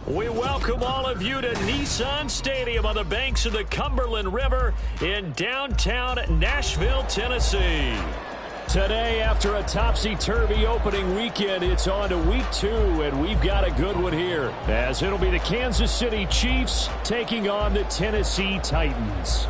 We welcome all of you to Nissan Stadium on the banks of the Cumberland River in downtown Nashville, Tennessee. Today, after a topsy-turvy opening weekend, it's on to week 2, and we've got a good one here, as it'll be the Kansas City Chiefs taking on the Tennessee Titans.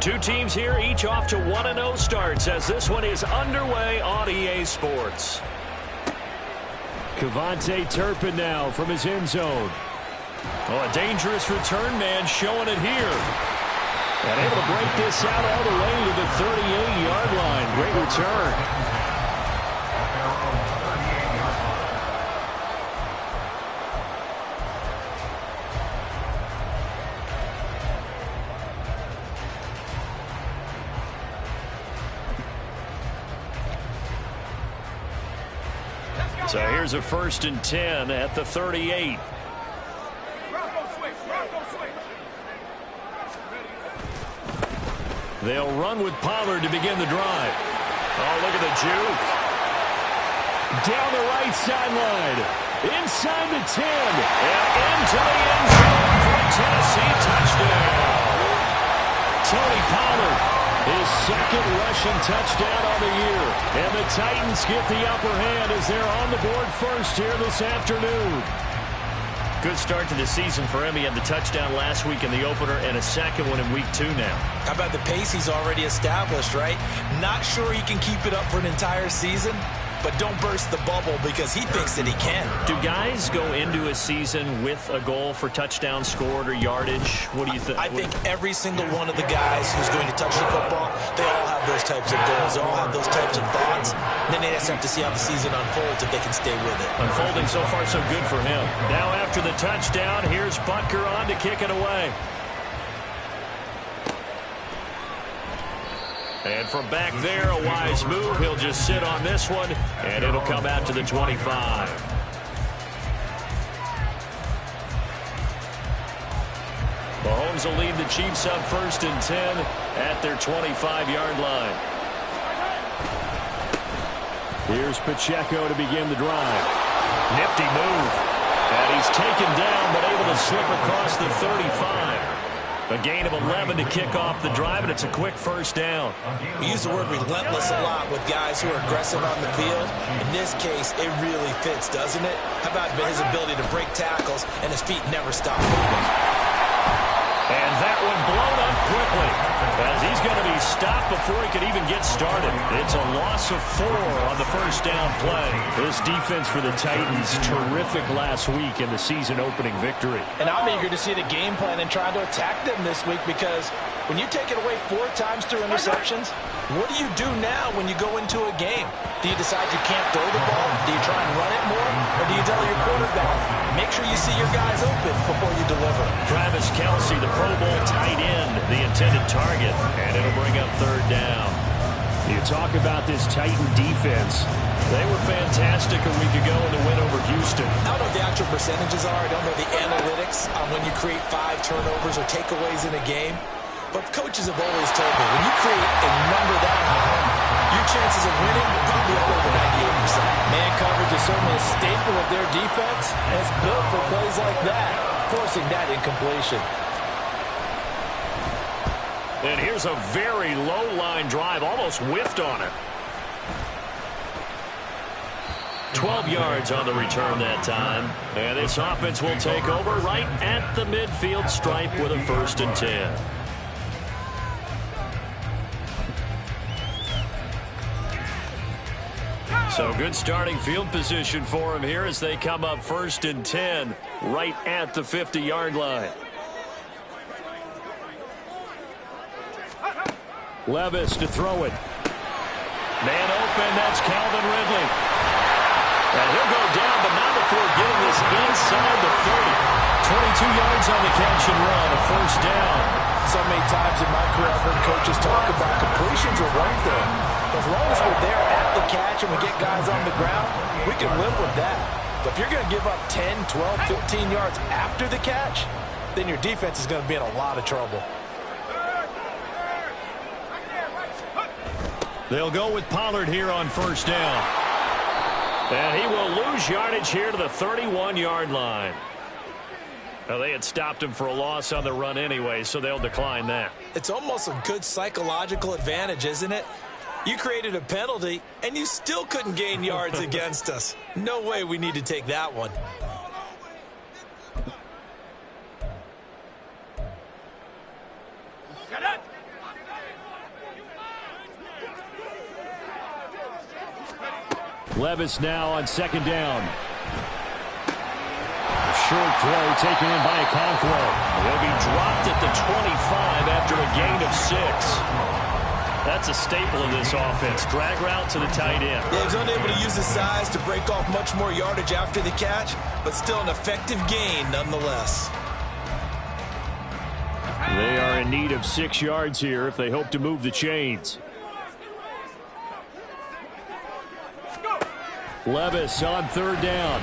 Two teams here, each off to 1-0 starts as this one is underway on EA Sports. KaVontae Turpin now from his end zone. Oh, a dangerous return man showing it here. And able to break this out all the way to the 38-yard line. Great return. So here's a 1st and 10 at the 38. They'll run with Pollard to begin the drive. Oh, look at the juke. Down the right sideline. Inside the 10. And into the end zone for a Tennessee touchdown. Tony Pollard. His second rushing touchdown on the year. And the Titans get the upper hand as they're on the board first here this afternoon. Good start to the season for him. He had the touchdown last week in the opener and a second one in week 2 now. How about the pace he's already established, right? Not sure he can keep it up for an entire season, but don't burst the bubble because he thinks that he can. Do guys go into a season with a goal for touchdown scored or yardage? What do you think? I think every single one of the guys who's going to touch the football, they all have those types of goals. They all have those types of thoughts. And then they just have to see how the season unfolds if they can stay with it. Unfolding so far so good for him. Now after the touchdown, here's Butker on to kick it away. And from back there, a wise move. He'll just sit on this one, and it'll come out to the 25. Mahomes will lead the Chiefs on 1st and 10 at their 25-yard line. Here's Pacheco to begin the drive. Nifty move. And he's taken down, but able to slip across the 35. A gain of 11 to kick off the drive, and it's a quick 1st down. We use the word relentless a lot with guys who are aggressive on the field. In this case, it really fits, doesn't it? How about his ability to break tackles, and his feet never stop moving? And that one blown up quickly as he's going to be stopped before he could even get started. It's a loss of 4 on the 1st down play. This defense for the Titans, terrific last week in the season-opening victory. And I'm eager to see the game plan and trying to attack them this week because when you take it away 4 times through interceptions, what do you do now when you go into a game? Do you decide you can't throw the ball? Do you try and run it more? Or do you tell your quarterback, make sure you see your guys open before you deliver? Travis Kelce, the Pro Bowl tight end, the intended target, and it'll bring up 3rd down. You talk about this Titan defense. They were fantastic a week ago in the win over Houston. I don't know what the actual percentages are. I don't know the analytics on when you create 5 turnovers or takeaways in a game. But coaches have always told me, when you create a number that high, your chances of winning are probably up over 98%. Man coverage is certainly a staple of their defense, and it's built for plays like that, forcing that incompletion. And here's a very low-line drive, almost whiffed on it. 12 yards on the return that time. And this offense will take over right at the midfield stripe with a 1st and 10. So good starting field position for him here as they come up 1st and 10 right at the 50-yard line. Levis to throw it. Man open, that's Calvin Ridley. And he'll go down, but not before getting this inside the 30. 22 yards on the catch and run, a 1st down. So many times in my career I've heard coaches talk about completions are one thing. As long as we're there at the catch and we get guys on the ground, we can live with that. But if you're going to give up 10, 12, 15 yards after the catch, then your defense is going to be in a lot of trouble. They'll go with Pollard here on 1st down. And he will lose yardage here to the 31-yard line. Now, they had stopped him for a loss on the run anyway, so they'll decline that. It's almost a good psychological advantage, isn't it? You created a penalty, and you still couldn't gain yards against us. No way we need to take that one. Levis now on 2nd down. A short throw taken in by Okonkwo. He'll be dropped at the 25 after a gain of 6. That's a staple of this offense. Drag route to the tight end. Yeah, he's unable to use his size to break off much more yardage after the catch, but still an effective gain nonetheless. They are in need of 6 yards here if they hope to move the chains. Levis on 3rd down.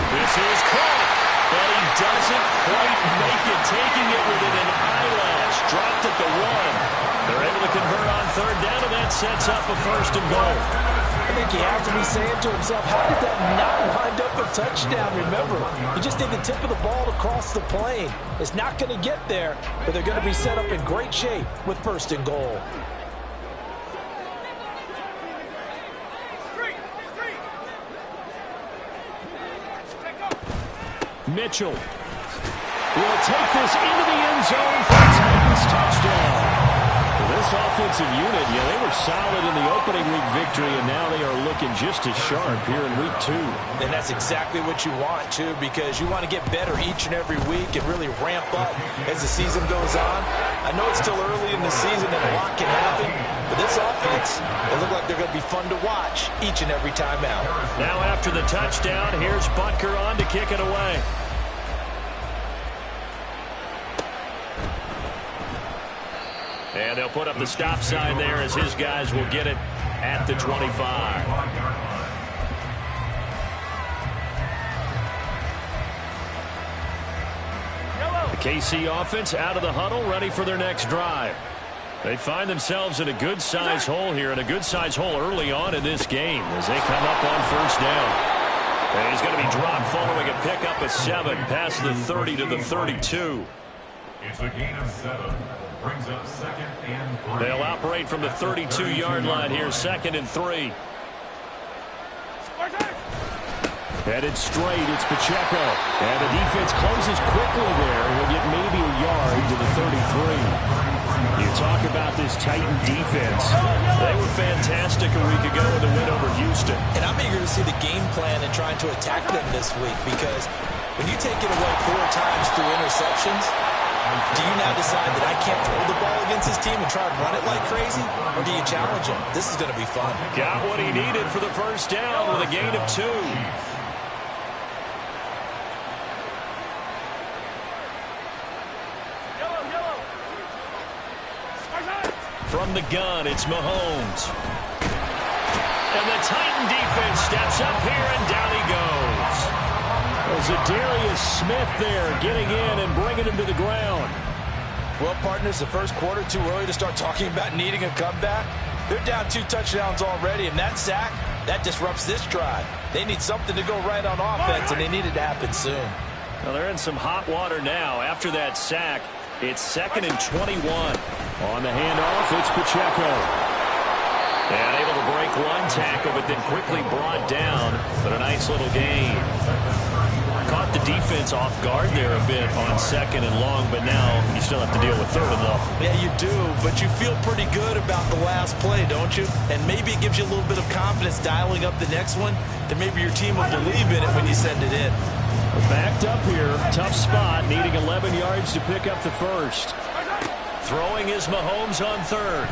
This is caught, but he doesn't quite make it, taking it within an eyelash. Dropped at the 1. They're able to convert on 3rd down, and that sets up a 1st and goal. I think he has to be saying to himself, how did that not wind up a touchdown? Remember, you just need the tip of the ball to cross the plane. It's not going to get there, but they're going to be set up in great shape with 1st and goal. Mitchell will take this into the end zone for a Titans touchdown. This offensive unit, they were solid in the opening week victory, and now they are looking just as sharp here in week 2. And that's exactly what you want, too, because you want to get better each and every week and really ramp up as the season goes on. I know it's still early in the season and a lot can happen, but this offense, they look like they're going to be fun to watch each and every time out. Now after the touchdown, here's Butker on to kick it away. And they'll put up the stop sign there as his guys will get it at the 25. The KC offense out of the huddle, ready for their next drive. They find themselves in a good-sized hole here, and a good-sized hole early on in this game as they come up on 1st down. And he's going to be dropped following a pickup of 7 past the 30 to the 32. It's a gain of 7. Brings up 2nd and 3. They'll operate from the 32-yard line here, 2nd and 3. Headed straight, it's Pacheco. And the defense closes quickly there. He'll get maybe a yard to the 33. You talk about this Titan defense. They were fantastic a week ago in the win over Houston. And I'm eager to see the game plan and trying to attack them this week, because when you take it away 4 times through interceptions, do you now decide that I can't throw the ball against this team and try and run it like crazy? Or do you challenge him? This is going to be fun. Got what he needed for the 1st down with a gain of 2. From the gun, it's Mahomes. And the Titan defense steps up here, and down he goes. Zadarius Smith there getting in and bringing him to the ground. Well, partners, the first quarter, too early to start talking about needing a comeback. They're down 2 touchdowns already, and that sack, that disrupts this drive. They need something to go right on offense, and they need it to happen soon. Well, they're in some hot water now after that sack. It's 2nd and 21. On the handoff, it's Pacheco. And able to break one tackle, but then quickly brought down. But a nice little gain. Caught the defense off guard there a bit on 2nd and long, but now you still have to deal with 3rd and long. Yeah, you do, but you feel pretty good about the last play, don't you? And maybe it gives you a little bit of confidence dialing up the next one, that maybe your team will believe in it when you send it in. Backed up here, tough spot, needing 11 yards to pick up the first. Throwing is Mahomes on 3rd.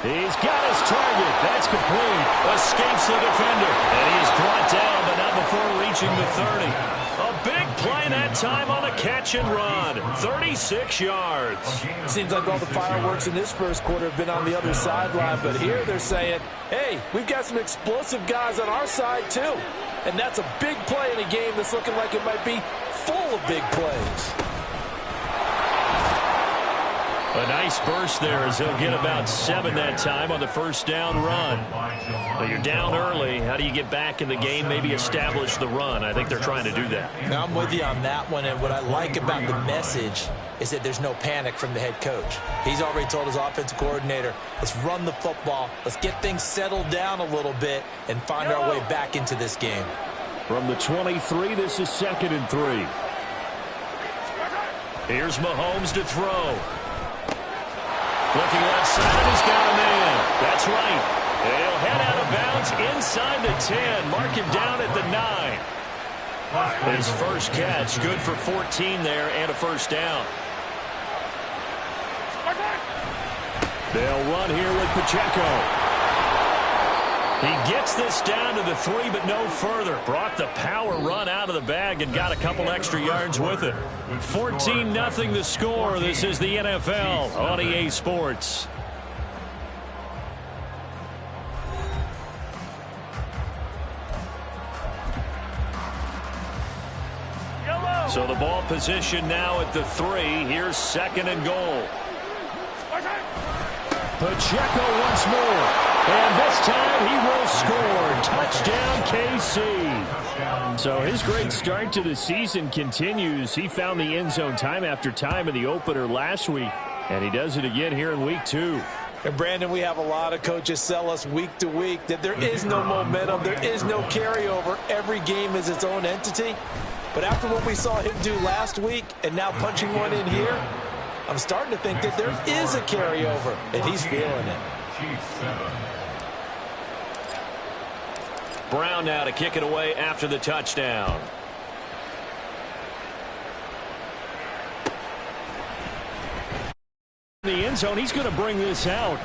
He's got his target. That's complete. Escapes the defender. And he is brought down, but not before reaching the 30. A big play that time on a catch and run. 36 yards. Seems like all the fireworks in this first quarter have been on the other sideline, but here they're saying, hey, we've got some explosive guys on our side too. And that's a big play in a game that's looking like it might be full of big plays. A nice burst there as he'll get about 7 that time on the first down run. But you're down early. How do you get back in the game, maybe establish the run? I think they're trying to do that. Now, I'm with you on that one, and what I like about the message is that there's no panic from the head coach. He's already told his offensive coordinator, let's run the football, let's get things settled down a little bit and find our way back into this game. From the 23, this is 2nd and 3. Here's Mahomes to throw. Looking left side, he's got a man. That's right. He'll head out of bounds inside the 10. Mark him down at the 9. His first catch, good for 14 there and a first down. They'll run here with Pacheco. He gets this down to the 3, but no further. Brought the power run out of the bag and got a couple extra yards with it. 14-0 the score. This is the NFL on EA Sports. So the ball position now at the 3. Here's 2nd and goal. Pacheco once more. And this time he will score. Touchdown, KC. So his great start to the season continues. He found the end zone time after time in the opener last week, and he does it again here in week 2. And, Brandon, we have a lot of coaches sell us week to week that there is no momentum, there is no carryover. Every game is its own entity. But after what we saw him do last week and now punching one in here, I'm starting to think that there is a carryover, and he's feeling it. Brown now to kick it away after the touchdown. In the end zone, he's going to bring this out.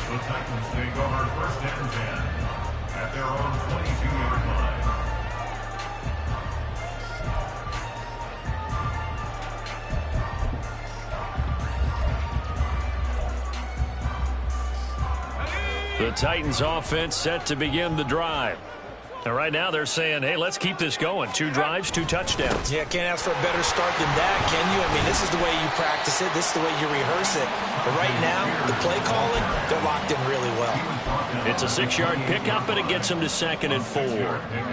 The Titans take over 1st and 10 at their own 22-yard line. The Titans offense set to begin the drive. And right now they're saying, hey, let's keep this going. 2 drives, 2 touchdowns. Yeah, can't ask for a better start than that, can you? I mean, this is the way you practice it. This is the way you rehearse it. But right now, the play calling, they're locked in really well. It's a 6-yard pickup, and it gets them to 2nd and 4.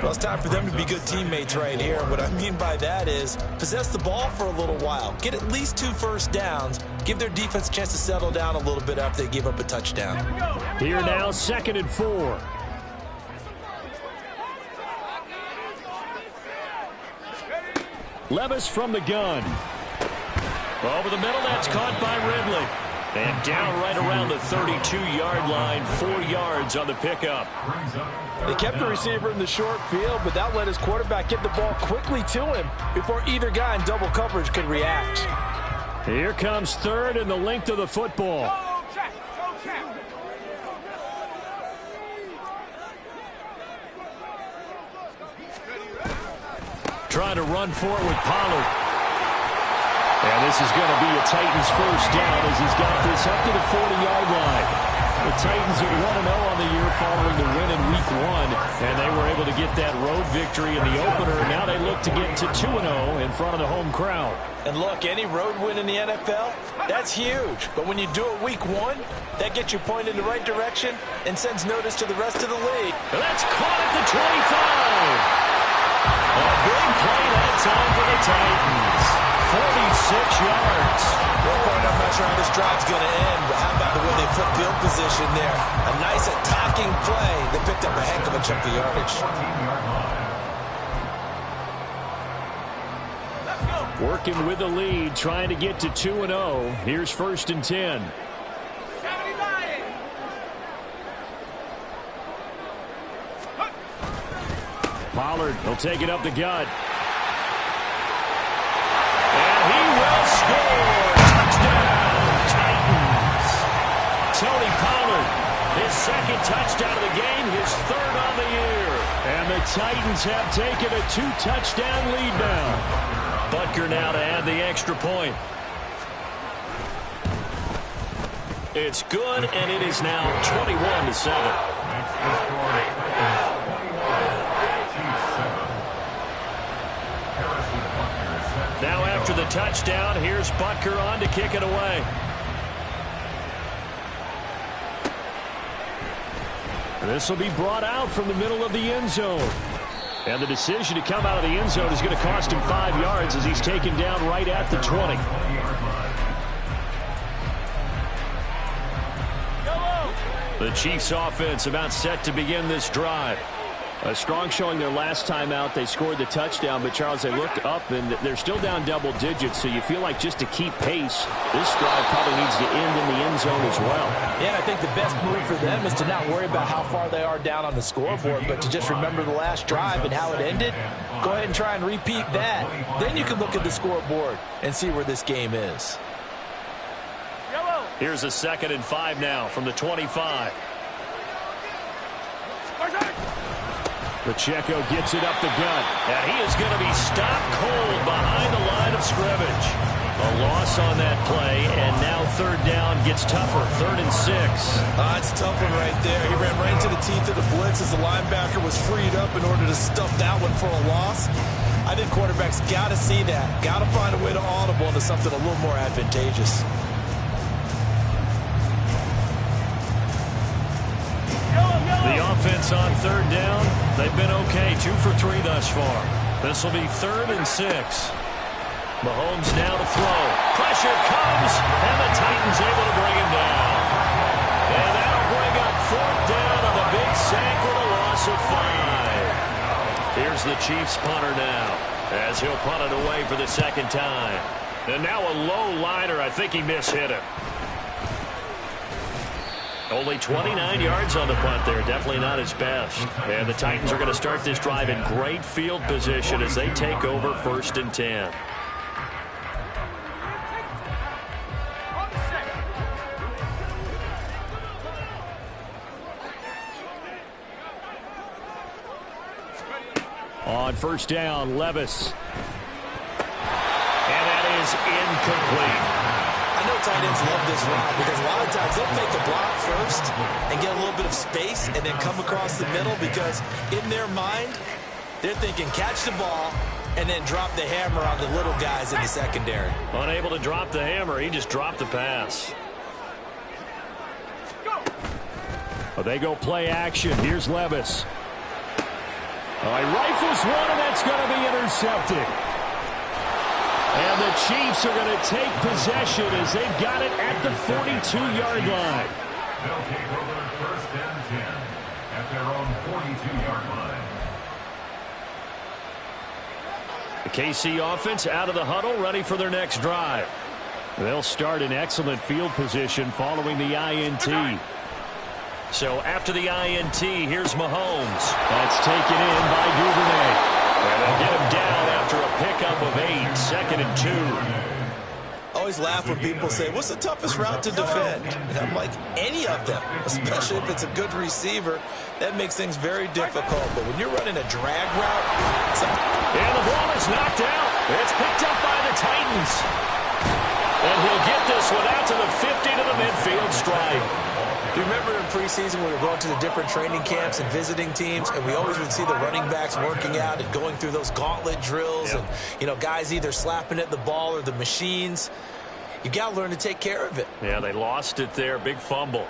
Well, it's time for them to be good teammates right here. What I mean by that is possess the ball for a little while. Get at least 2 first downs. Give their defense a chance to settle down a little bit after they give up a touchdown. Here now, 2nd and 4. Levis from the gun. Over the middle, that's caught by Ridley. And down right around the 32-yard line, 4 yards on the pickup. They kept the receiver in the short field, but that let his quarterback get the ball quickly to him before either guy in double coverage could react. Here comes 3rd and the length of the football. Trying to run for it with Pollard. And this is going to be a Titans first down as he's got this up to the 40-yard line. The Titans are 1-0 on the year following the win in Week 1, and they were able to get that road victory in the opener. Now they look to get to 2-0 in front of the home crowd. And look, any road win in the NFL, that's huge. But when you do it Week 1, that gets you pointed in the right direction and sends notice to the rest of the league. And that's caught at the 25. A big play that time for the Titans. 46 yards. Well, Bart, I'm not sure how this drive's going to end, but how about the way they flip field position there? A nice attacking play that picked up a heck of a chunk of yardage. 14-yard line. Working with the lead, trying to get to 2-0. Here's 1st and 10. Pollard, he'll take it up the gut. And he will score. Touchdown, Titans. Tony Pollard, his 2nd touchdown of the game, his 3rd on the year. And the Titans have taken a 2-touchdown lead now. Butker now to add the extra point. It's good, and it is now 21-7. Makes the score Titans 21, Chiefs 7. Harrison Butker is set to Now after the touchdown, here's Butker on to kick it away. This will be brought out from the middle of the end zone. And the decision to come out of the end zone is going to cost him 5 yards as he's taken down right at the 20. The Chiefs offense about set to begin this drive. A strong showing their last time out. They scored the touchdown, but Charles, they looked up and they're still down double digits, so you feel like just to keep pace, this drive probably needs to end in the end zone as well. Yeah, and I think the best move for them is to not worry about how far they are down on the scoreboard, but to just remember the last drive and how it ended. Go ahead and try and repeat that. Then you can look at the scoreboard and see where this game is. Here's a 2nd and 5 now from the 25. Pacheco gets it up the gut, and he is going to be stopped cold behind the line of scrimmage. A loss on that play, and now 3rd down gets tougher, 3rd and 6. It's a tough one right there. He ran right into the teeth of the blitz as the linebacker was freed up in order to stuff that one for a loss. I think quarterbacks got to see that. Got to find a way to audible into something a little more advantageous. The offense on 3rd down, they've been okay, 2 for 3 thus far. This will be 3rd and 6. Mahomes now to throw. Pressure comes, and the Titans able to bring him down. And that'll bring up 4th down on the big sack with a loss of 5. Here's the Chiefs punter now, as he'll punt it away for the 2nd time. And now a low liner. I think he mishit him. Only 29 yards on the punt there. Definitely not his best. And the Titans are going to start this drive in great field position as they take over 1st and 10. On 1st down, Levis. And that is incomplete. I know tight ends love this route because a lot of times they'll make a block first and get a little bit of space and then come across the middle because in their mind, they're thinking catch the ball and then drop the hammer on the little guys in the secondary. Unable to drop the hammer, he just dropped the pass. Well, they go play action. Here's Levis. Oh, he rifles one, and that's going to be intercepted. And the Chiefs are going to take possession as they've got it at the 42-yard line. They'll take over 1st and 10 at their own 42-yard line. The KC offense out of the huddle, ready for their next drive. They'll start in excellent field position following the INT. So after the INT, here's Mahomes. That's taken in by Duvernay. And they'll get him down after a pickup of 8, 2nd and 2. I always laugh when people say, what's the toughest route to defend? And I'm like, any of them, especially if it's a good receiver. That makes things very difficult. But when you're running a drag route... And the ball is knocked out. It's picked up by the Titans. And he'll get this one out to the 50 to the midfield stripe. Do you remember in preseason when we were going to the different training camps and visiting teams, and we always would see the running backs working out and going through those gauntlet drills, and, you know, guys either slapping at the ball or the machines. You got to learn to take care of it. Yeah, they lost it there. Big fumble.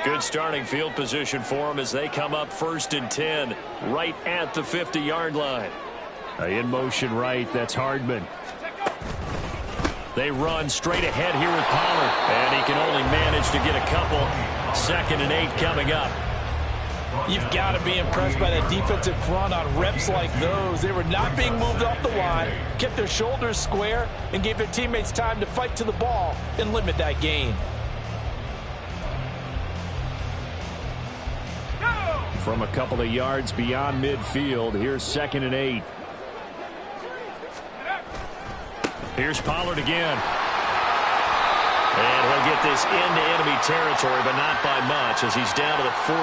Good starting field position for them as they come up 1st and 10 right at the 50-yard line. In motion right, that's Hardman. They run straight ahead here with Pollard, and he can only manage to get a couple. 2nd and 8 coming up. You've got to be impressed by that defensive front on reps like those. They were not being moved off the line, kept their shoulders square, and gave their teammates time to fight to the ball and limit that gain. From a couple of yards beyond midfield, here's 2nd and 8. Here's Pollard again. And he'll get this into enemy territory, but not by much as he's down to the 48.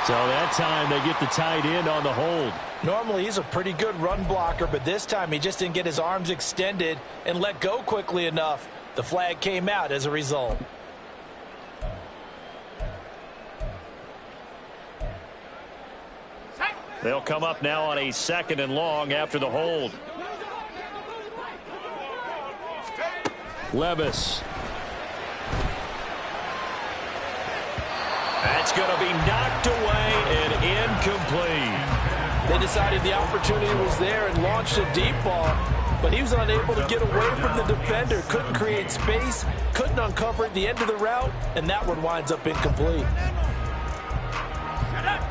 So that time they get the tight end on the hold. Normally he's a pretty good run blocker, but this time he just didn't get his arms extended and let go quickly enough. The flag came out as a result. They'll come up now on a 2nd and long after the hold. Levis. That's going to be knocked away and incomplete. They decided the opportunity was there and launched a deep ball, but he was unable to get away from the defender. Couldn't create space, couldn't uncover at the end of the route, and that one winds up incomplete.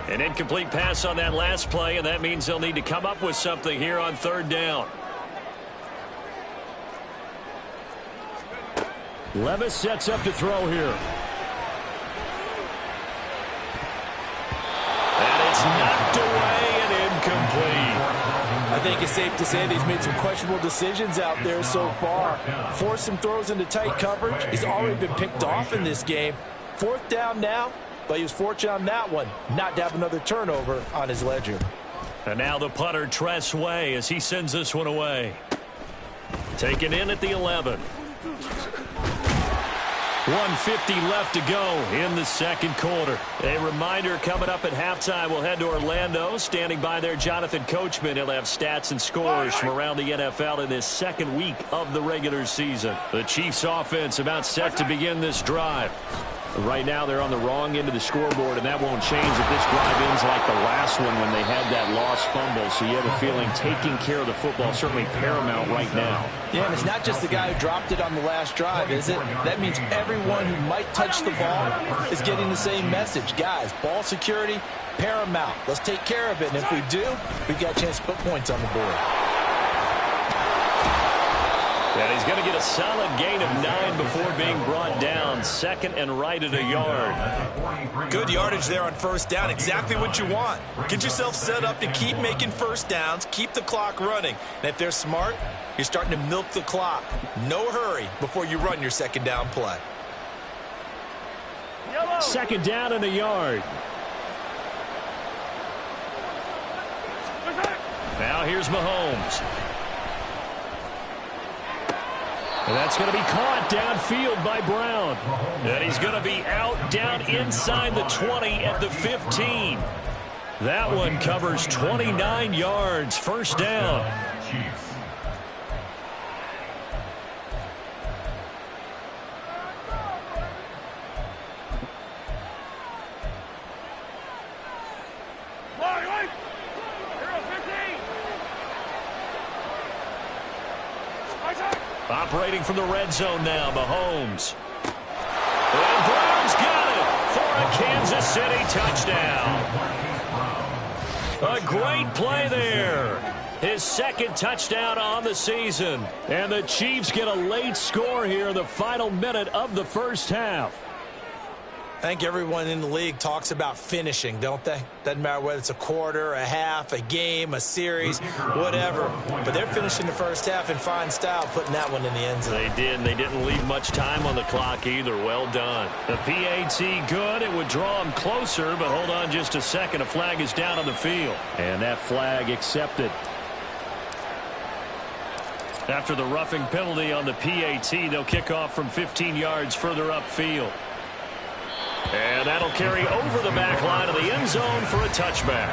An incomplete pass on that last play, and that means they'll need to come up with something here on 3rd down. Levis sets up to throw here. And it's knocked away and incomplete. I think it's safe to say that he's made some questionable decisions out there so far. Forced some throws into tight coverage. He's already been picked off in this game. 4th down now, but he was fortunate on that one not to have another turnover on his ledger. And now the punter, Tress Way, as he sends this one away. Taken in at the 11. 1:50 left to go in the 2nd quarter. A reminder coming up at halftime, we'll head to Orlando. Standing by there, Jonathan Coachman. He'll have stats and scores from around the NFL in this 2nd week of the regular season. The Chiefs offense about set to begin this drive. Right now they're on the wrong end of the scoreboard, and that won't change if this drive ends like the last one when they had that lost fumble. So you have a feeling taking care of the football certainly paramount right now. Yeah, and it's not just the guy who dropped it on the last drive, is it? That means everyone who might touch the ball is getting the same message. Guys, ball security, paramount. Let's take care of it, and if we do, we've got a chance to put points on the board. And he's going to get a solid gain of 9 before being brought down. 2nd and right at a yard. Good yardage there on 1st down. Exactly what you want. Get yourself set up to keep making 1st downs, keep the clock running. And if they're smart, you're starting to milk the clock. No hurry before you run your 2nd down play. 2nd down and a yard. Now here's Mahomes. And that's going to be caught downfield by Brown. And he's going to be out down inside the 20 at the 15. That one covers 29 yards. 1st down. Operating from the red zone now, Mahomes. And Brown's got it for a Kansas City touchdown. A great play there. His 2nd touchdown on the season. And the Chiefs get a late score here in the final minute of the 1st half. I think everyone in the league talks about finishing, don't they? Doesn't matter whether it's a quarter, a half, a game, a series, whatever. But they're finishing the 1st half in fine style, putting that one in the end zone. They did, and they didn't leave much time on the clock either. Well done. The PAT good. It would draw them closer, but hold on just a second. A flag is down on the field. And that flag accepted. After the roughing penalty on the PAT, they'll kick off from 15 yards further upfield. And that'll carry over the back line of the end zone for a touchback.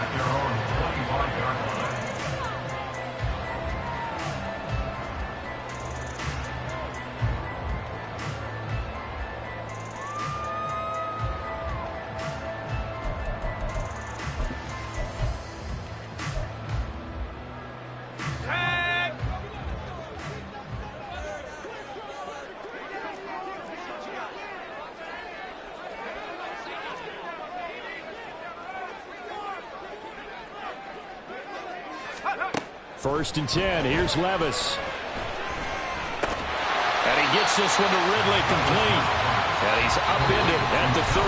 First and 10. Here's Levis. And he gets this one to Ridley complete. And he's upended at the 33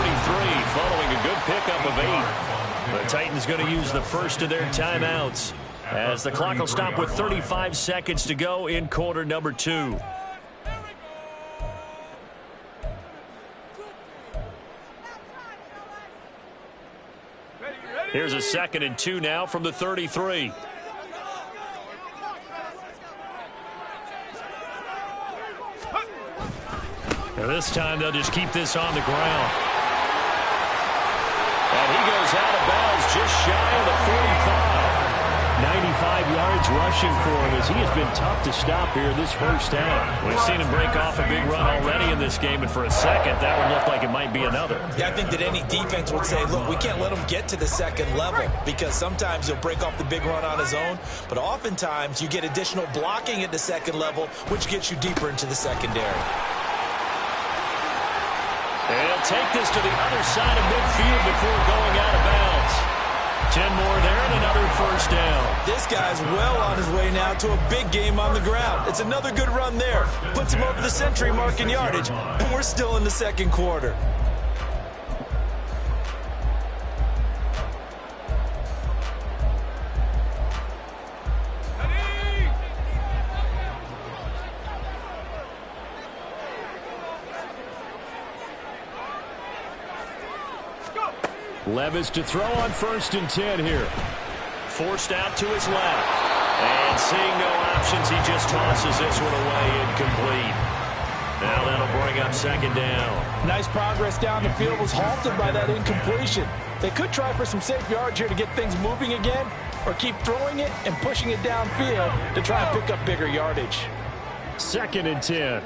following a good pickup of 8. The Titans going to use the first of their timeouts as the clock will stop with 35 seconds to go in quarter number 2. Here's a 2nd and 2 now from the 33. Now this time they'll just keep this on the ground. And he goes out of bounds just shy of the 45. 95 yards rushing for him as he has been tough to stop here this first half. We've seen him break off a big run already in this game, and for a second, that would look like it might be another. Yeah, I think that any defense would say, look, we can't let him get to the second level because sometimes he'll break off the big run on his own, but oftentimes you get additional blocking at the second level, which gets you deeper into the secondary. They'll take this to the other side of midfield before going out of bounds. 10 more there and another first down. This guy's well on his way now to a big game on the ground. It's another good run there. Puts him over the century mark in yardage, and we're still in the second quarter. Levis to throw on 1st and 10 here. Forced out to his left. And seeing no options, he just tosses this one away incomplete. Now that'll bring up 2nd down. Nice progress down the field was halted by that incompletion. They could try for some safe yards here to get things moving again, or keep throwing it and pushing it downfield to try and pick up bigger yardage. 2nd and 10.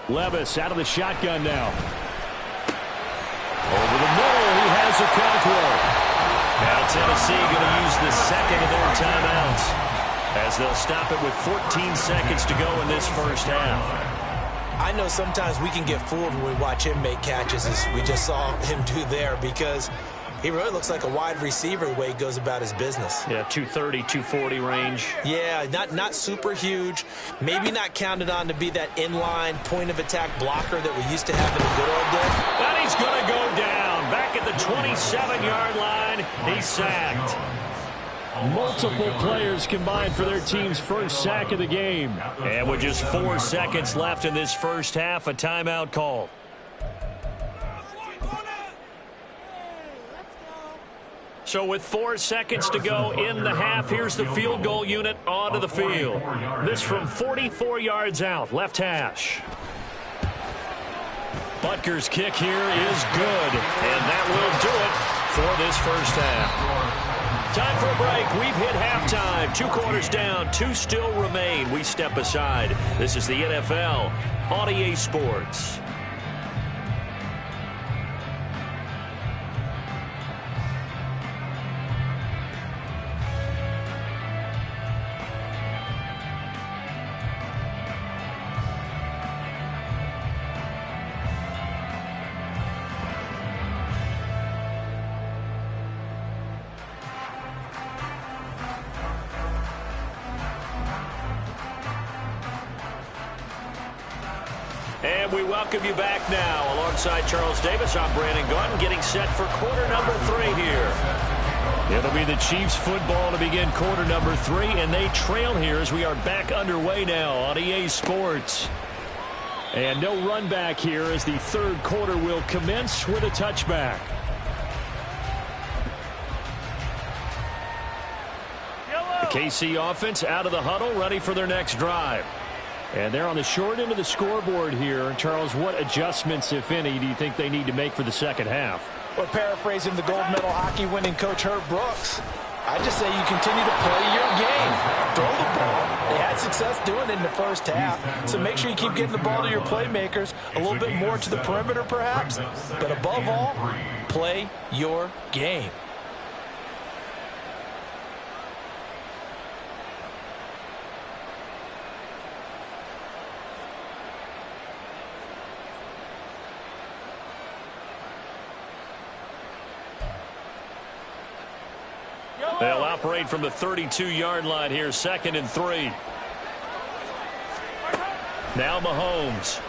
Levis out of the shotgun now. Over the middle, he has a control. Now Tennessee going to use the 2nd of their timeouts as they'll stop it with 14 seconds to go in this first half. I know sometimes we can get fooled when we watch him make catches, as we just saw him do there, because he really looks like a wide receiver the way he goes about his business. Yeah, 230, 240 range. Yeah, not super huge. Maybe not counted on to be that inline point-of-attack blocker that we used to have in the good old days. And he's going to go down. Back at the 27-yard line, he's sacked. Multiple players combined for their team's first sack of the game. And with just 4 seconds left in this first half, a timeout call. So with 4 seconds to go in the half, here's the field goal unit onto the field. This from 44 yards out, left hash. Butker's kick here is good, and that will do it for this first half. Time for a break. We've hit halftime. 2 quarters down, 2 still remain. We step aside. This is the NFL on EA Sports. And we welcome you back now. Alongside Charles Davis, I'm Brandon Gaudin, getting set for quarter number 3 here. It'll be the Chiefs football to begin quarter number 3, and they trail here as we are back underway now on EA Sports. And no run back here as the 3rd quarter will commence with a touchback. The KC offense out of the huddle, ready for their next drive. And they're on the short end of the scoreboard here. Charles, what adjustments, if any, do you think they need to make for the second half? Well, paraphrasing the gold medal hockey winning coach Herb Brooks, I just say you continue to play your game. Throw the ball. They had success doing it in the first half, so make sure you keep getting the ball to your playmakers, a little bit more to the perimeter perhaps, but above all, play your game. operate from the 32-yard line here, 2nd and 3. Now Mahomes.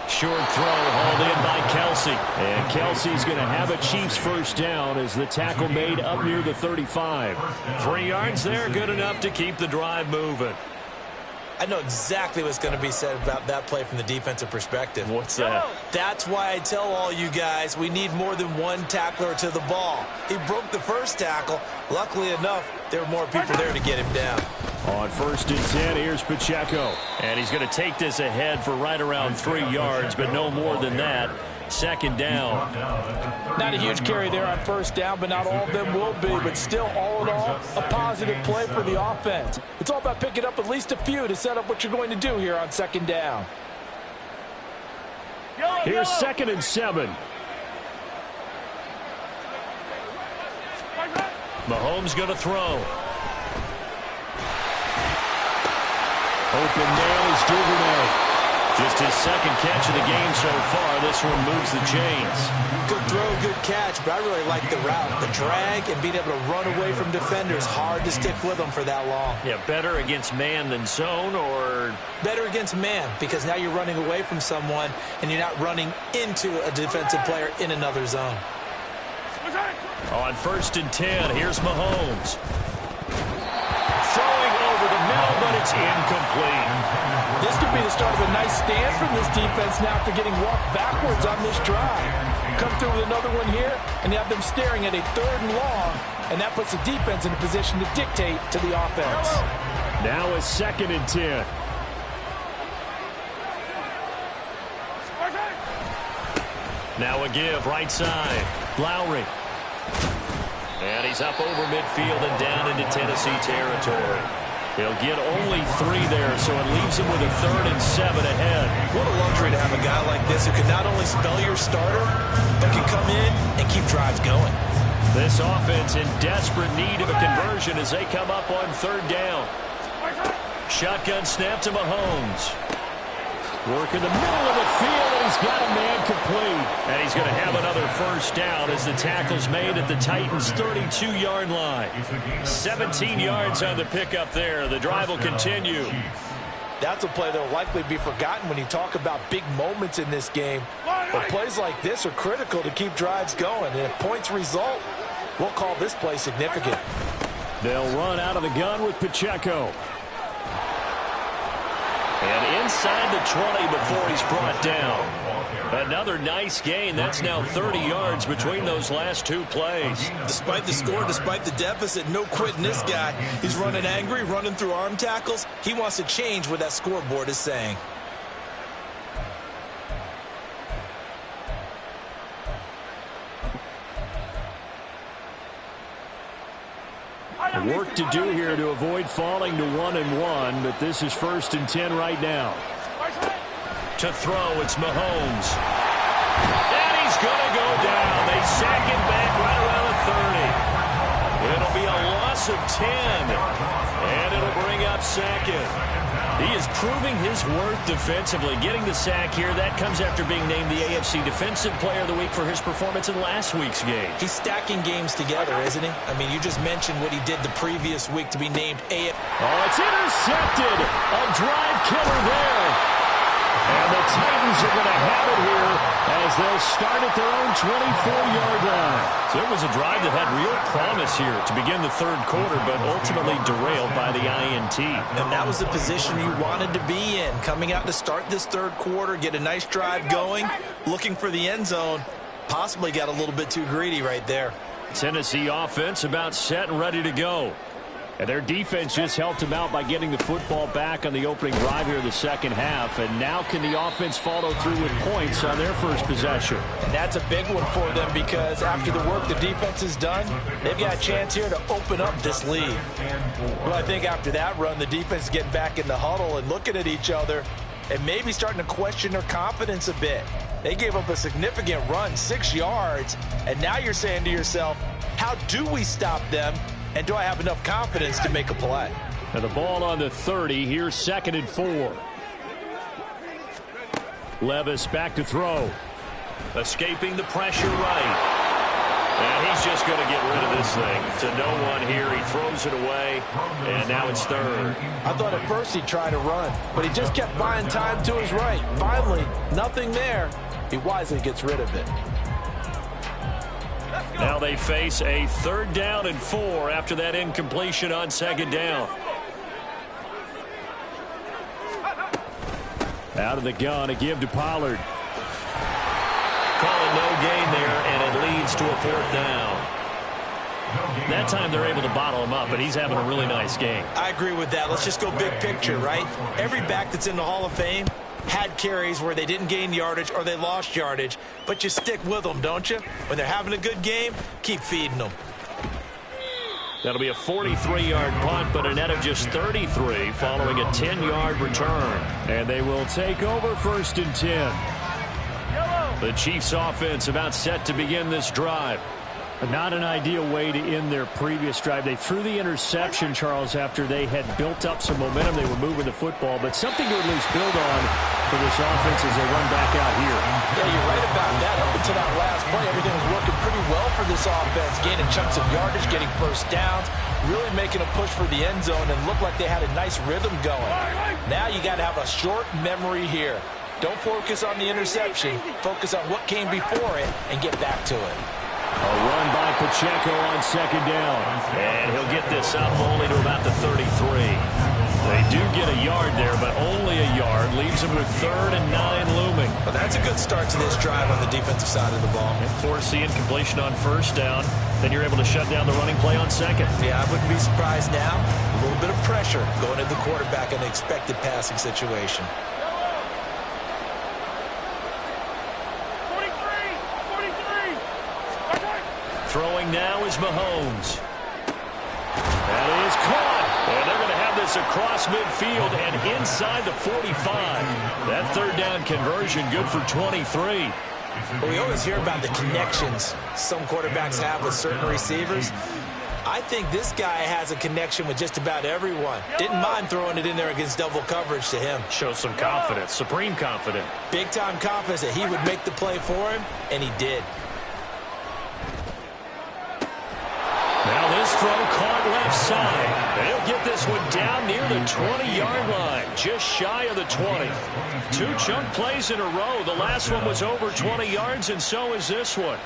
Short throw hauled in by Kelsey. And Kelsey's going to have a Chiefs first down as the tackle made up near the 35. 3 yards there, good enough to keep the drive moving. I know exactly what's going to be said about that play from the defensive perspective. What's that? That's why I tell all you guys we need more than one tackler to the ball. He broke the first tackle. Luckily enough, there were more people there to get him down. On 1st and 10, here's Pacheco. And he's going to take this ahead for right around 3 yards, but no more than that. 2nd down. Not a huge carry there on 1st down, but not all of them will be. But still, all in all, a positive play for the offense. It's all about picking up at least a few to set up what you're going to do here on 2nd down. Here's 2nd and 7. Mahomes going to throw. Open nail is Duvernay. Just his 2nd catch of the game so far. This one moves the chains. Good throw, good catch, but I really like the route. The drag and being able to run away from defenders. Hard to stick with them for that long. Yeah, better against man than zone, or? Better against man, because now you're running away from someone and you're not running into a defensive player in another zone. On 1st and 10, here's Mahomes. Throwing over the middle, but it's incomplete. This could be the start of a nice stand from this defense now after getting walked backwards on this drive. Come through with another one here, and you have them staring at a 3rd and long, and that puts the defense in a position to dictate to the offense. Now a 2nd and 10. Now a give, right side. Lowry. And he's up over midfield and down into Tennessee territory. He'll get only 3 there, so it leaves him with a 3rd and 7 ahead. What a luxury to have a guy like this who can not only spell your starter, but can come in and keep drives going. This offense in desperate need of a conversion as they come up on 3rd down. Shotgun snap to Mahomes. Working the middle of the field, and he's got a man complete. And he's going to have another first down as the tackle's made at the Titans' 32-yard line. 17 yards on the pickup there. The drive will continue. That's a play that will likely be forgotten when you talk about big moments in this game. But plays like this are critical to keep drives going. And if points result, we'll call this play significant. They'll run out of the gun with Pacheco. And inside the 20 before he's brought down. Another nice gain. That's now 30 yards between those last 2 plays. Despite the score, despite the deficit, no quitting this guy. He's running angry, running through arm tackles. He wants to change what that scoreboard is saying. Work to do here to avoid falling to 1-1, but this is 1st and 10 right now. To throw, it's Mahomes. And he's going to go down. They sack him back right around the 30. It'll be a loss of 10, and it'll bring up 2nd. He is proving his worth defensively. Getting the sack here, that comes after being named the AFC Defensive Player of the Week for his performance in last week's game. He's stacking games together, isn't he? I mean, you just mentioned what he did the previous week to be named AFC. Oh, it's intercepted. A drive killer there. And the Titans are going to have it here as they'll start at their own 24-yard line. So it was a drive that had real promise here to begin the 3rd quarter, but ultimately derailed by the INT. And that was the position you wanted to be in. Coming out to start this 3rd quarter, get a nice drive going, looking for the end zone. Possibly got a little bit too greedy right there. Tennessee offense about set and ready to go. And their defense just helped them out by getting the football back on the opening drive here in the 2nd half. And now can the offense follow through with points on their first possession? And that's a big one for them because after the work the defense has done, they've got a chance here to open up this lead. Well, I think after that run, the defense is getting back in the huddle and looking at each other and maybe starting to question their confidence a bit. They gave up a significant run, 6 yards, and now you're saying to yourself, how do we stop them? And do I have enough confidence to make a play? And the ball on the 30. Here's 2nd and 4. Levis back to throw. Escaping the pressure right. And he's just going to get rid of this thing. To no one here. He throws it away, and now it's third. I thought at first he'd try to run, but he just kept buying time to his right. Finally, nothing there. He wisely gets rid of it. Now they face a 3rd down and 4 after that incompletion on 2nd down. Out of the gun, a give to Pollard. Calling no gain there, and it leads to a 4th down. That time they're able to bottle him up, but he's having a really nice game. I agree with that. Let's just go big picture, right? Every back that's in the Hall of Fame had carries where they didn't gain yardage or they lost yardage, but you stick with them, don't you? When they're having a good game, keep feeding them. That'll be a 43-yard punt, but a net of just 33 following a 10-yard return. And they will take over 1st and 10. The Chiefs offense about set to begin this drive. Not an ideal way to end their previous drive. They threw the interception, Charles, after they had built up some momentum. They were moving the football, but something to at least build on for this offense as they run back out here. Yeah, you're right about that. Up until that last play, everything was working pretty well for this offense, gaining chunks of yardage, getting 1st downs, really making a push for the end zone, and looked like they had a nice rhythm going. Now you got to have a short memory here. Don't focus on the interception. Focus on what came before it and get back to it. A run by Pacheco on 2nd down. And he'll get this up only to about the 33. They do get a yard there, but only a yard. Leaves them with 3rd and 9 looming. Well, that's a good start to this drive on the defensive side of the ball. And force the incompletion on 1st down. Then you're able to shut down the running play on 2nd. Yeah, I wouldn't be surprised now. A little bit of pressure going into the quarterback in an expected passing situation. Throwing now is Mahomes. That is caught. And they're going to have this across midfield and inside the 45. That 3rd down conversion good for 23. Well, we always hear about the connections some quarterbacks have with certain receivers. I think this guy has a connection with just about everyone. Didn't mind throwing it in there against double coverage to him. Shows some confidence, supreme confidence. Big-time confidence that he would make the play for him, and he did. Now this throw caught left side. They'll get this one down near the 20-yard line, just shy of the 20. 2 chunk plays in a row. The last one was over 20 yards, and so is this one.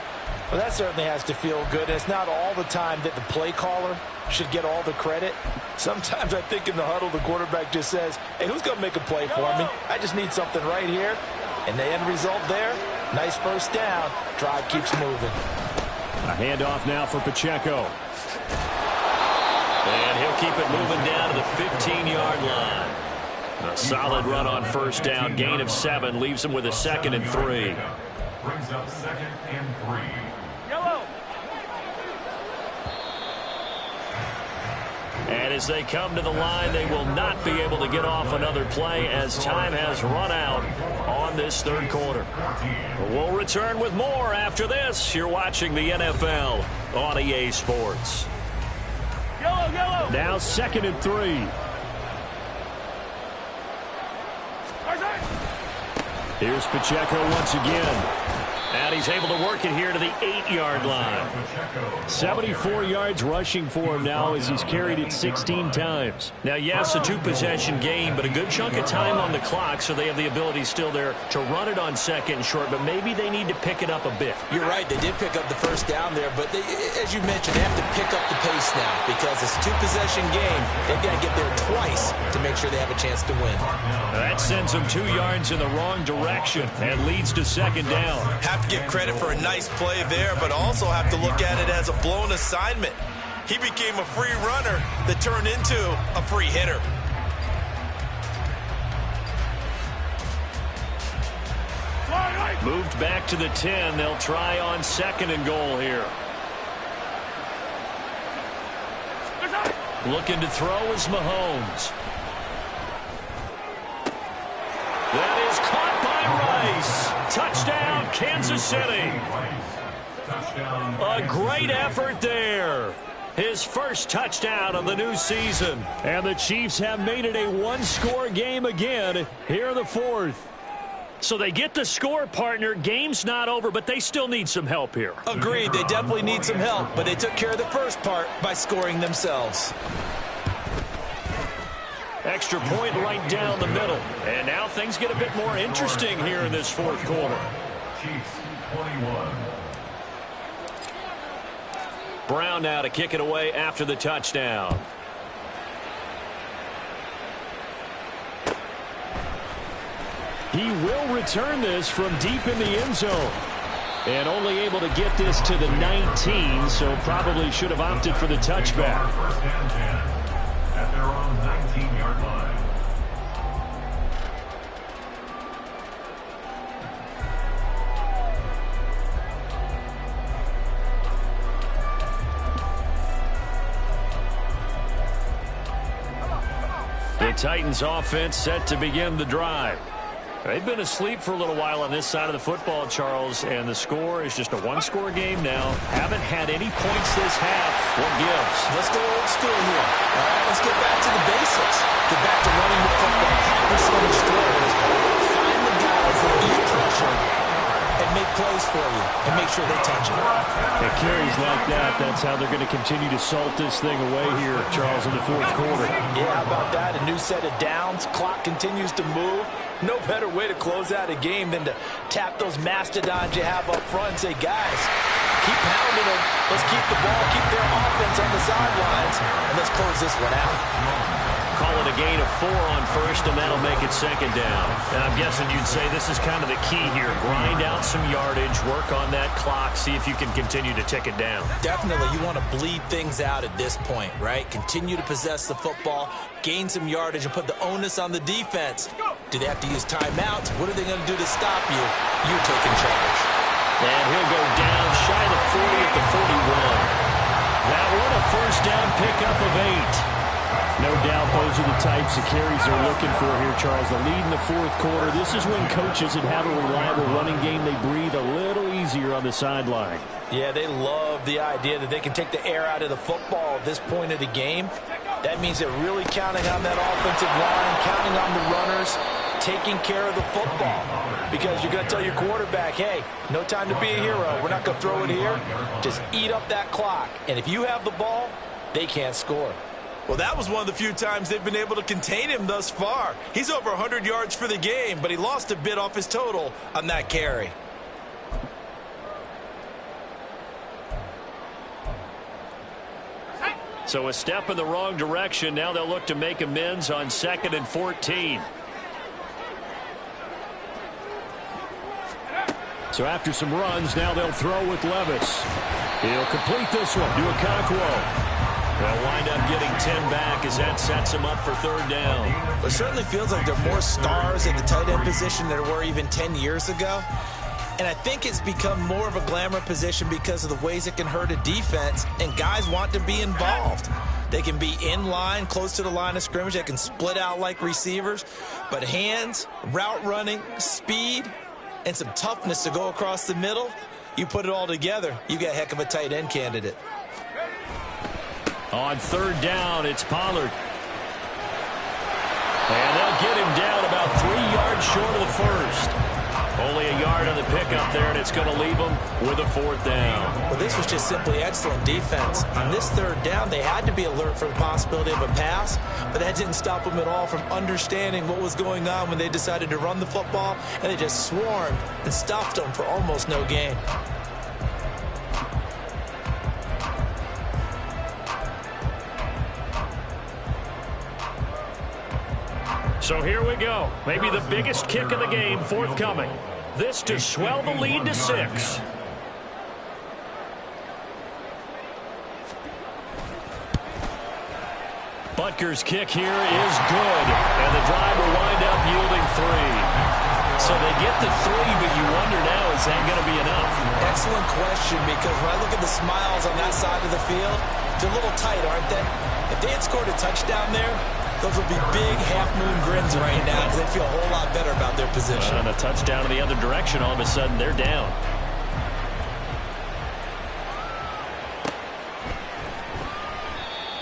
Well, that certainly has to feel good. It's not all the time that the play caller should get all the credit. Sometimes I think in the huddle, the quarterback just says, hey, who's going to make a play for me? I just need something right here. And the end result there, nice 1st down. Drive keeps moving. A handoff now for Pacheco. And he'll keep it moving down to the 15-yard line. A solid run on 1st down. Gain of 7 leaves him with a 2nd and 3. Brings up 2nd and 3. And as they come to the line, they will not be able to get off another play as time has run out on this 3rd quarter. We'll return with more after this. You're watching the NFL on EA Sports. Now 2nd and 3. Here's Pacheco once again. And he's able to work it here to the 8-yard line. 74 yards rushing for him now as he's carried it 16 times. Now, yes, a 2-possession game, but a good chunk of time on the clock, so they have the ability still there to run it on 2nd and short, but maybe they need to pick it up a bit. You're right. They did pick up the 1st down there, but they, as you mentioned, they have to pick up the pace now because it's a 2-possession game. They've got to get there twice to make sure they have a chance to win. That sends them 2 yards in the wrong direction and leads to 2nd down. Have to give credit for a nice play there, but also have to look at it as a blown assignment. He became a free runner that turned into a free hitter. Moved back to the 10. They'll try on 2nd and goal here. Looking to throw is Mahomes. That is caught by Rice. Touchdown, Kansas City. A great effort there. His first touchdown of the new season. And the Chiefs have made it a 1-score game again here in the 4th. So they get the score, partner. Game's not over, but they still need some help here. Agreed. They definitely need some help, but they took care of the first part by scoring themselves. Extra point right down the middle. And now things get a bit more interesting here in this fourth quarter. Chiefs 21. Brown now to kick it away after the touchdown. He will return this from deep in the end zone. And only able to get this to the 19, so probably should have opted for the touchback. First and 10 at their own 19-yard line. The Titans offense set to begin the drive. They've been asleep for a little while on this side of the football, Charles, and the score is just a one-score game now. Haven't had any points this half. What gives? Let's go old school here. All right, let's get back to the basics. Get back to running the football, high percentage throws. Find the guys that eat pressure and make plays for you and make sure they touch it. It carries like that. That's how they're going to continue to salt this thing away here, Charles, in the fourth quarter. Yeah, how about that? A new set of downs. Clock continues to move. No better way to close out a game than to tap those mastodons you have up front and say, guys, keep pounding them. Let's keep the ball, keep their offense on the sidelines, and let's close this one out. Call it a gain of 4 on first, and that'll make it second down. And I'm guessing you'd say this is kind of the key here. Grind out some yardage, work on that clock, see if you can continue to tick it down. Definitely, you want to bleed things out at this point, right? Continue to possess the football, gain some yardage, and put the onus on the defense. Do they have to use timeouts? What are they going to do to stop you? You're taking charge. And he'll go down shy of the 40 at the 41. That one a first down pickup of 8. No doubt those are the types of carries they're looking for here, Charles. The lead in the fourth quarter. This is when coaches that have a reliable running game, they breathe a little easier on the sideline. Yeah, they love the idea that they can take the air out of the football at this point of the game. That means they're really counting on that offensive line, counting on the runners, taking care of the football. Because you're going to tell your quarterback, hey, no time to be a hero. We're not going to throw it here. Just eat up that clock. And if you have the ball, they can't score. Well, that was one of the few times they've been able to contain him thus far. He's over 100 yards for the game, but he lost a bit off his total on that carry. So a step in the wrong direction. Now they'll look to make amends on 2nd and 14. So after some runs, now they'll throw with Levis. He'll complete this one to Okonkwo. They'll wind up getting 10 back as that sets him up for third down. It certainly feels like there are more stars at the tight end position than there were even 10 years ago. And I think it's become more of a glamour position because of the ways it can hurt a defense, and guys want to be involved. They can be in line, close to the line of scrimmage. They can split out like receivers. But hands, route running, speed, and some toughness to go across the middle, you put it all together, you got a heck of a tight end candidate. On third down, it's Pollard. And they'll get him down about 3 yards short of the first. Only a yard on the pickup there, and it's going to leave them with a fourth down. Well, this was just simply excellent defense. On this third down, they had to be alert for the possibility of a pass, but that didn't stop them at all from understanding what was going on when they decided to run the football, and they just swarmed and stuffed them for almost no gain. So here we go. Maybe the biggest kick of the game forthcoming. This to swell the lead to 6. Butker's kick here is good. And the drive will wind up yielding 3. So they get the 3, but you wonder now, is that going to be enough? Excellent question, because when I look at the smiles on that side of the field, they're a little tight, aren't they? If they had scored a touchdown there, those would be big half-moon grins right now because they feel a whole lot better about their position. And a touchdown in the other direction, all of a sudden they're down.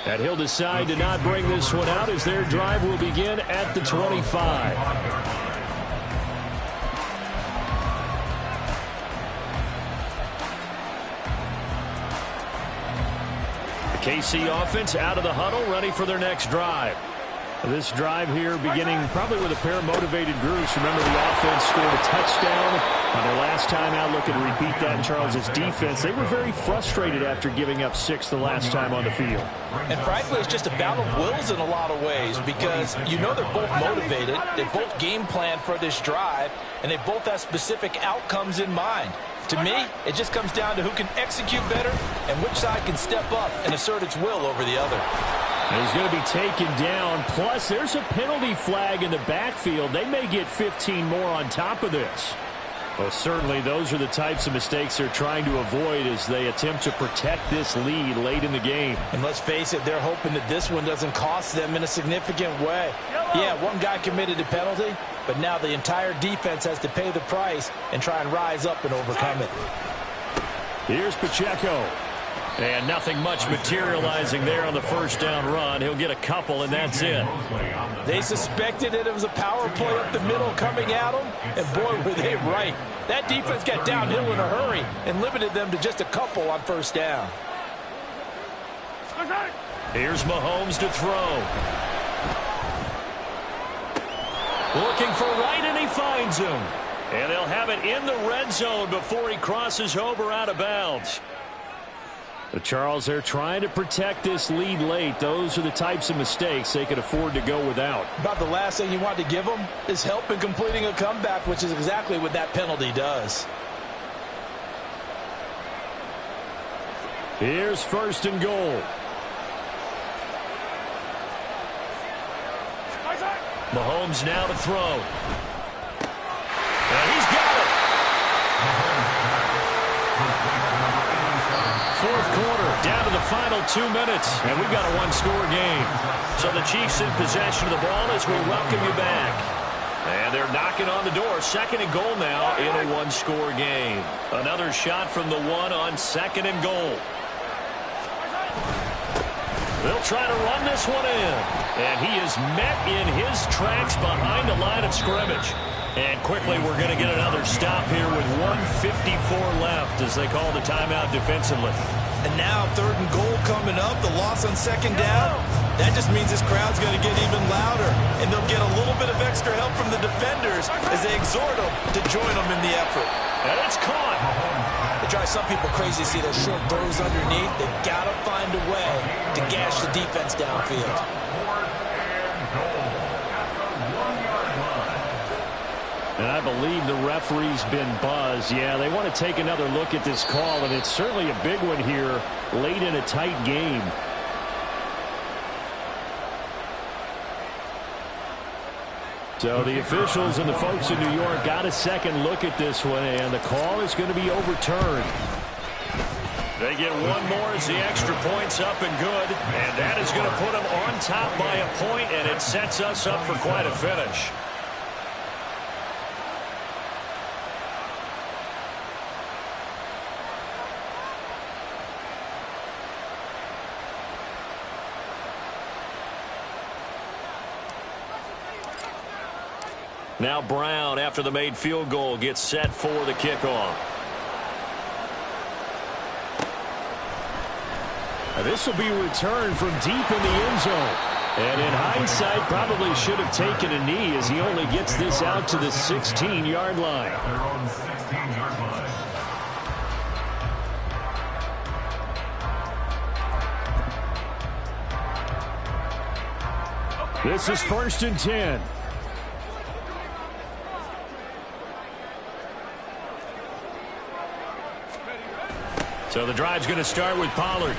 And he'll decide to not bring this one out as their drive will begin at the 25. KC offense out of the huddle, ready for their next drive. This drive here beginning probably with a pair of motivated groups. Remember, the offense scored a touchdown on their last time out. Looking to repeat that in Charles' defense. They were very frustrated after giving up 6 the last time on the field. And frankly, it's just a battle of wills in a lot of ways because you know they're both motivated. They both game plan for this drive, and they both have specific outcomes in mind. To me, it just comes down to who can execute better and which side can step up and assert its will over the other. He's going to be taken down. Plus, there's a penalty flag in the backfield. They may get 15 more on top of this. Well, certainly those are the types of mistakes they're trying to avoid as they attempt to protect this lead late in the game. And let's face it, they're hoping that this one doesn't cost them in a significant way. Yeah, one guy committed a penalty, but now the entire defense has to pay the price and try and rise up and overcome it. Here's Pacheco. And nothing much materializing there on the first down run. He'll get a couple, and that's it. They suspected that it was a power play up the middle coming at them, and boy, were they right. That defense got downhill in a hurry and limited them to just a couple on first down. Here's Mahomes to throw. Looking for right, and he finds him. And they'll have it in the red zone before he crosses over out of bounds. Charles, they're trying to protect this lead late. Those are the types of mistakes they could afford to go without. About the last thing you want to give them is help in completing a comeback, which is exactly what that penalty does. Here's first and goal. Mahomes now to throw. And he's got it. Fourth quarter, down to the final 2 minutes, and we've got a one-score game. So the Chiefs in possession of the ball as we welcome you back. And they're knocking on the door. Second and goal now in a one-score game. Another shot from the one on second and goal. They'll try to run this one in. And he is met in his tracks behind the line of scrimmage. And quickly, we're going to get another stop here with 1:54 left as they call the timeout defensively. And now third and goal coming up, the loss on second down. That just means this crowd's going to get even louder. And they'll get a little bit of extra help from the defenders as they exhort them to join them in the effort. And it's caught. It drives some people crazy to see those short throws underneath. They've got to find a way to gash the defense downfield. And I believe the referee's been buzzed. Yeah, they want to take another look at this call, and it's certainly a big one here late in a tight game. So the officials and the folks in New York got a second look at this one, and the call is going to be overturned. They get one more as the extra point's up and good, and that is going to put them on top by a point, and it sets us up for quite a finish. Now Brown, after the made field goal, gets set for the kickoff. This will be returned from deep in the end zone. And in hindsight, probably should have taken a knee as he only gets this out to the 16-yard line. Their own 16-yard line. This is first and 10. So the drive's going to start with Pollard.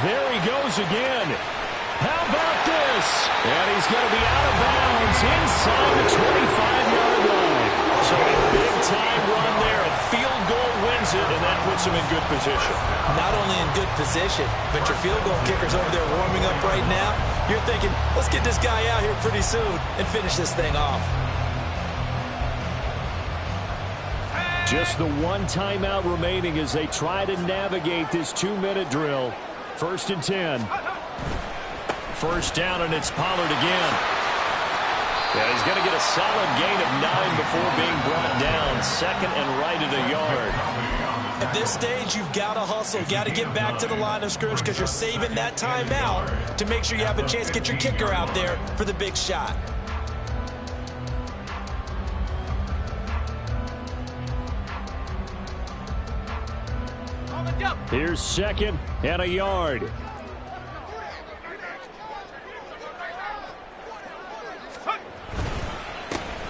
There he goes again. How about this? And he's going to be out of bounds inside the 25-yard line. So a big-time run there. A field goal wins it, and that puts him in good position. Not only in good position, but your field goal kicker's over there warming up right now. You're thinking, let's get this guy out here pretty soon and finish this thing off. Just the one timeout remaining as they try to navigate this 2-minute drill. First and 10. First down, and it's Pollard again. Yeah, he's going to get a solid gain of 9 before being brought down. Second and right at a yard. At this stage, you've got to hustle, got to get back to the line of scrimmage because you're saving that timeout to make sure you have a chance to get your kicker out there for the big shot. Here's 2nd and a yard.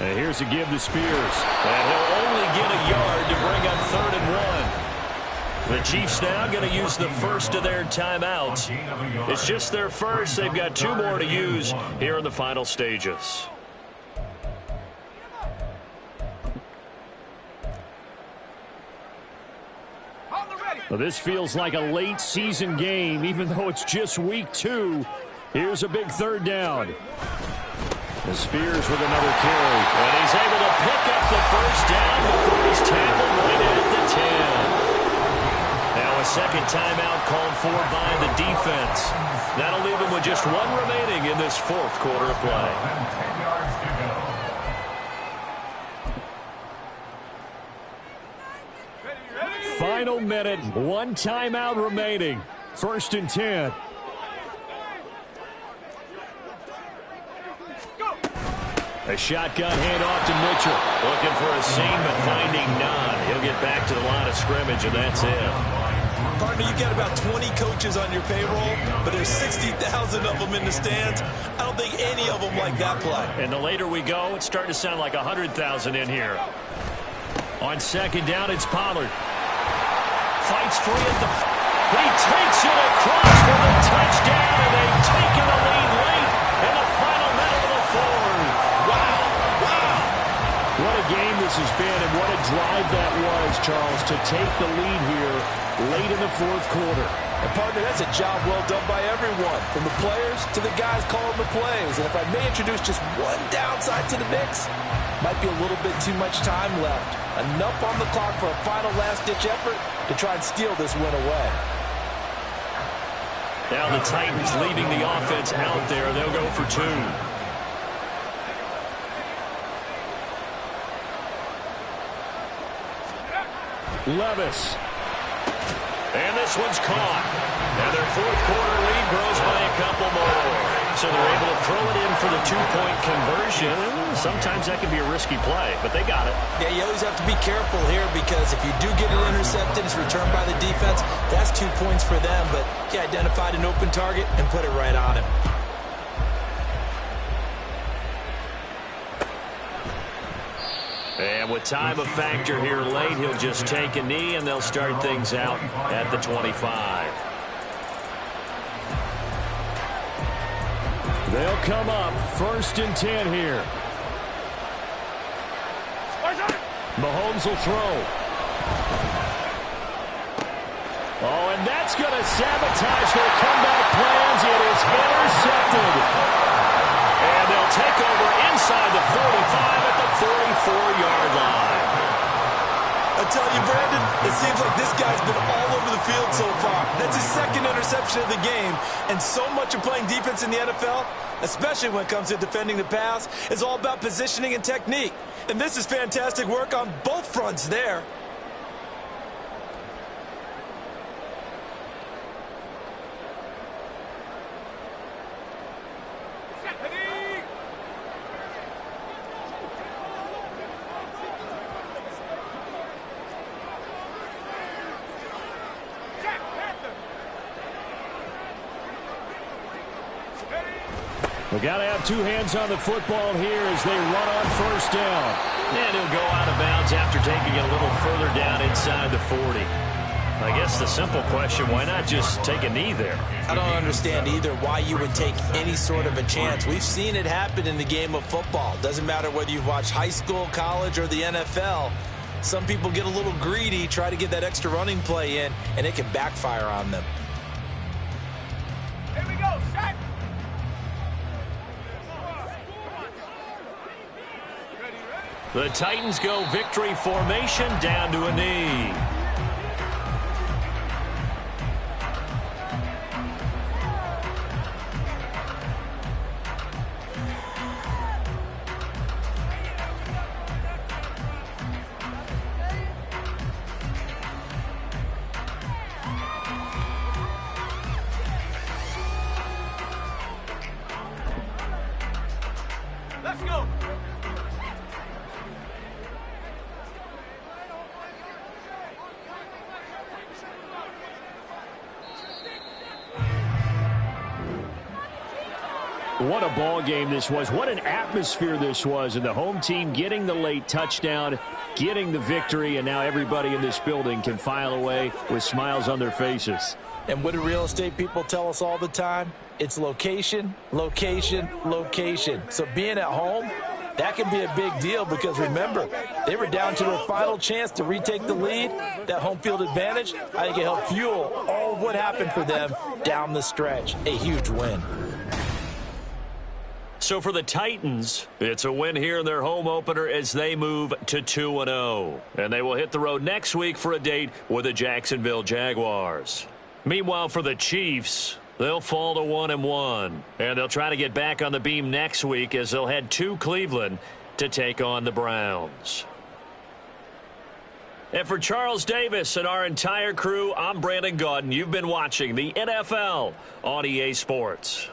And here's a give to Spears. And he'll only get a yard to bring up 3rd and 1. The Chiefs now going to use the first of their timeouts. It's just their first. They've got 2 more to use here in the final stages. Well, this feels like a late season game, even though it's just week 2. Here's a big 3rd down. And Spears with another carry. And he's able to pick up the first down before he's tackled right at the 10. Now a second timeout called for by the defense. That'll leave him with just 1 remaining in this 4th quarter of play. Final minute, 1 timeout remaining. 1st and 10. A shotgun handoff to Mitchell. Looking for a seam, but finding none. He'll get back to the line of scrimmage, and that's it. Partner, you got about 20 coaches on your payroll, but there's 60,000 of them in the stands. I don't think any of them like that play. And the later we go, it's starting to sound like 100,000 in here. On 2nd down, it's Pollard. Fights free at the... He takes it across for the touchdown, and they've taken the lead late in the final minute of the 4th. Wow. What a game this has been, and what a drive that was, Charles, to take the lead here late in the 4th quarter. And partner, that's a job well done by everyone, from the players to the guys calling the plays. And if I may introduce just one downside to the mix, might be a little bit too much time left. Enough on the clock for a final last-ditch effort to try and steal this win away. Now the Titans leaving the offense out there. They'll go for 2. Levis. And this one's caught. And their 4th quarter lead grows by a couple more. So they're able to throw it in for the 2-point conversion. Sometimes that can be a risky play, but they got it. Yeah, you always have to be careful here because if you do get it intercepted, it's returned by the defense. That's 2 points for them, but he identified an open target and put it right on him. And with time a factor here late, he'll just take a knee, and they'll start things out at the 25. They'll come up 1st and 10 here. Mahomes will throw. Oh, and that's going to sabotage their comeback plans. It is intercepted. And they'll take over inside the 45 at the 44-yard line. I tell you, Brandon, it seems like this guy's been all over the field so far. That's his 2nd interception of the game. And so much of playing defense in the NFL, especially when it comes to defending the pass, is all about positioning and technique. And this is fantastic work on both fronts there. We've got to have 2 hands on the football here as they run on 1st down. And he'll go out of bounds after taking it a little further down inside the 40. I guess the simple question, why not just take a knee there? I don't understand either why you would take any sort of a chance. We've seen it happen in the game of football. Doesn't matter whether you've watched high school, college, or the NFL. Some people get a little greedy, try to get that extra running play in, and it can backfire on them. Here we go, set. The Titans go victory formation down to a knee. What a ball game this was. What an atmosphere this was. And the home team getting the late touchdown, getting the victory, and now everybody in this building can file away with smiles on their faces. And what do real estate people tell us all the time? It's location, location, location. So being at home, that can be a big deal because, remember, they were down to their final chance to retake the lead. That home field advantage, I think it helped fuel all of what happened for them down the stretch. A huge win. So for the Titans, it's a win here in their home opener as they move to 2-0. And they will hit the road next week for a date with the Jacksonville Jaguars. Meanwhile, for the Chiefs, they'll fall to 1-1. And they'll try to get back on the beam next week as they'll head to Cleveland to take on the Browns. And for Charles Davis and our entire crew, I'm Brandon Gaudin. You've been watching the NFL on EA Sports.